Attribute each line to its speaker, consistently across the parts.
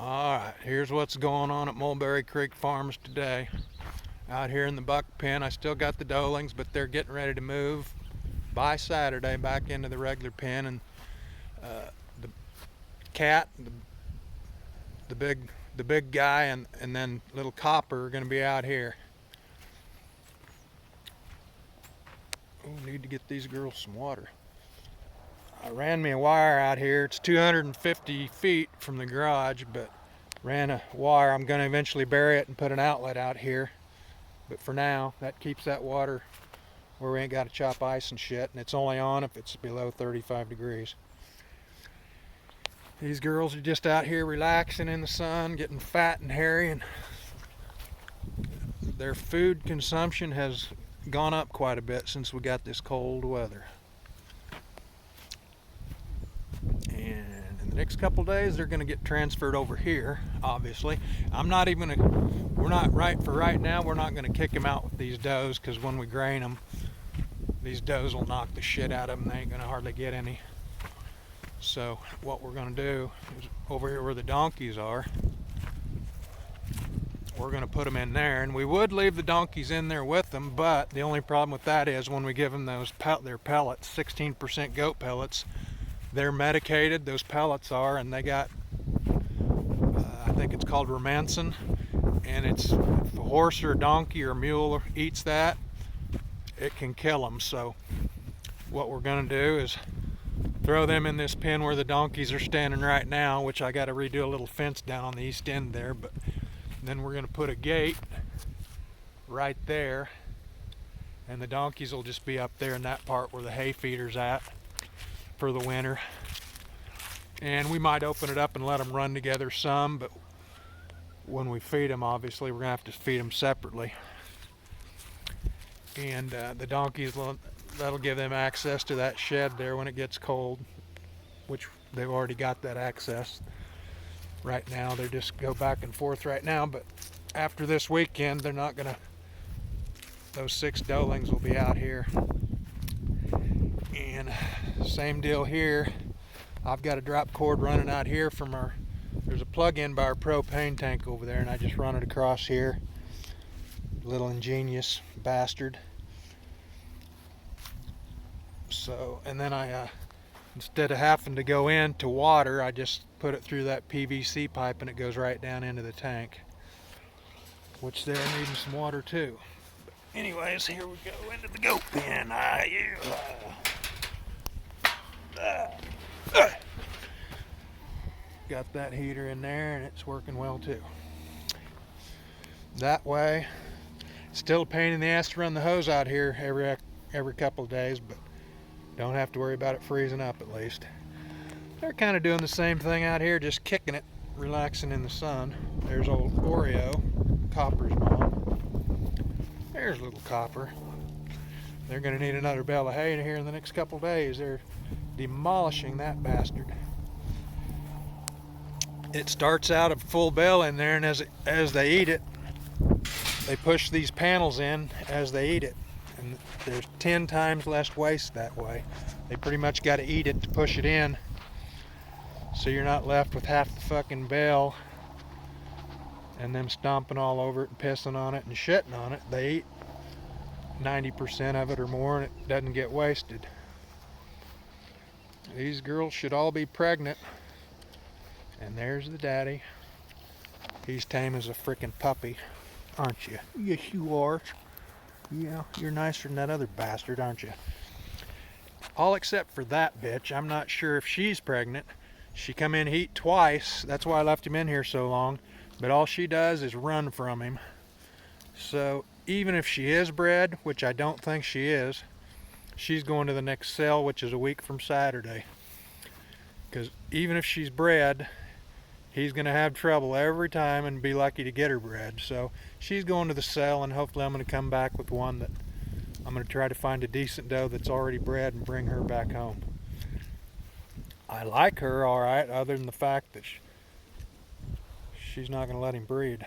Speaker 1: Alright, here's what's going on at Mulberry Creek Farms today. Out here in the buck pen, I still got the doelings, but they're getting ready to move by Saturday back into the regular pen, and the cat, the big guy, and then little Copper are going to be out here. Oh, need to get these girls some water. I ran me a wire out here. It's 250 feet from the garage, but ran a wire. I'm going to eventually bury it and put an outlet out here. But for now, that keeps that water where we ain't got to chop ice and shit, and it's only on if it's below 35 degrees. These girls are just out here relaxing in the sun, getting fat and hairy, and their food consumption has gone up quite a bit since we got this cold weather. And in the next couple days, they're going to get transferred over here, obviously. We're not right now, we're not going to kick them out with these does, because when we grain them, these does will knock the shit out of them. They ain't going to hardly get any. So what we're going to do is over here where the donkeys are, we're going to put them in there, and we would leave the donkeys in there with them, but the only problem with that is when we give them their pellets, 16% goat pellets, they're medicated, those pellets are, and they got, I think it's called romancin, and if a horse or a donkey or a mule eats that, it can kill them. So what we're going to do is throw them in this pen where the donkeys are standing right now, which I got to redo a little fence down on the east end there, but then we're going to put a gate right there, and the donkeys will just be up there in that part where the hay feeder's at for the winter. And we might open it up and let them run together some, but when we feed them, obviously we're going to have to feed them separately. And the donkeys, that'll give them access to that shed there when it gets cold, which they've already got that access right now. They just go back and forth right now, but after this weekend, they're not gonna, those 6 doelings will be out here. And same deal here. I've got a drop cord running out here from there's a plug-in by our propane tank over there, and I just run it across here. Little ingenious bastard. So, and then I instead of having to go in to water, I just put it through that PVC pipe and it goes right down into the tank, which they're needing some water too. But anyways, here we go into the goat pen. Got that heater in there and it's working well too. That way, still a pain in the ass to run the hose out here every couple of days, but don't have to worry about it freezing up at least. They're kind of doing the same thing out here, just kicking it, relaxing in the sun. There's old Oreo, Copper's mom. There's little Copper. They're going to need another bale of hay here in the next couple of days. They're demolishing that bastard. It starts out a full bale in there, and as they eat it, they push these panels in as they eat it. And there's 10 times less waste that way. They pretty much got to eat it to push it in, so you're not left with half the fucking bale and them stomping all over it and pissing on it and shitting on it. They eat 90% of it or more, and it doesn't get wasted. These girls should all be pregnant, and there's the daddy. He's tame as a freaking puppy, aren't you? Yes, you are. Yeah, you're nicer than that other bastard, aren't you? All except for that bitch. I'm not sure if she's pregnant. She come in heat twice. That's why I left him in here so long. But all she does is run from him. So even if she is bred, which I don't think she is, she's going to the next sale, which is a week from Saturday. Because even if she's bred, he's going to have trouble every time and be lucky to get her bred. So she's going to the sale, and hopefully I'm going to come back with one that I'm going to try to find a decent doe that's already bred and bring her back home. I like her all right, other than the fact that she's not going to let him breed.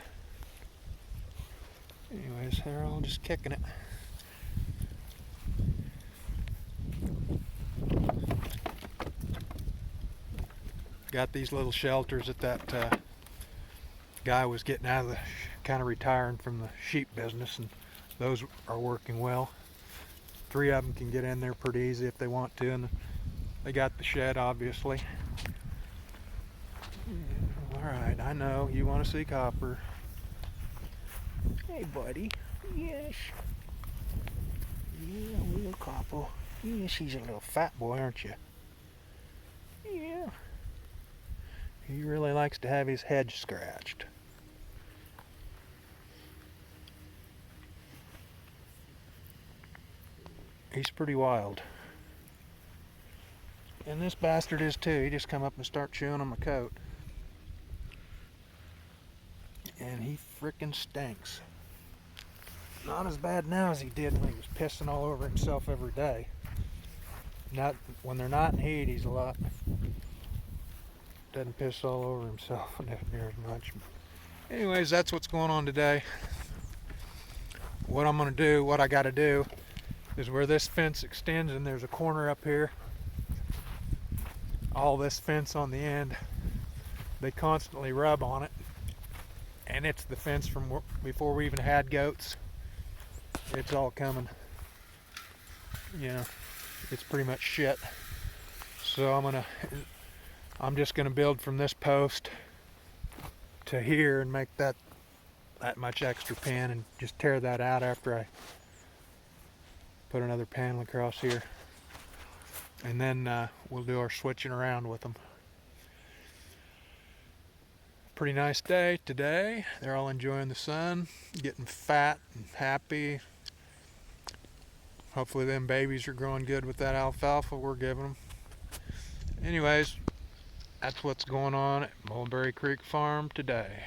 Speaker 1: Anyways, they're all just kicking it. Got these little shelters at that Guy was getting out of the, kind of retiring from the sheep business, and those are working well. 3 of them can get in there pretty easy if they want to, and they got the shed, obviously. All right, I know you want to see Copper. Hey, buddy. Yes. Yeah, little Copper. Yes, he's a little fat boy, aren't you? Yeah. He really likes to have his head scratched. He's pretty wild. And this bastard is too. He just come up and start chewing on my coat. And he frickin' stinks. Not as bad now as he did when he was pissing all over himself every day. Not when they're not in heat, he's a lot. Doesn't piss all over himself near as much. Anyways, that's what's going on today. What I'm gonna do, what I gotta do, is where this fence extends and there's a corner up here. All this fence on the end, they constantly rub on it. And it's the fence from before we even had goats. It's all coming. You know, it's pretty much shit. So I'm just gonna build from this post to here and make that much extra pan and just tear that out after I put another panel across here. And then we'll do our switching around with them. Pretty nice day today. They're all enjoying the sun, getting fat and happy. Hopefully them babies are growing good with that alfalfa we're giving them. Anyways, that's what's going on at Mulberry Creek Farm today.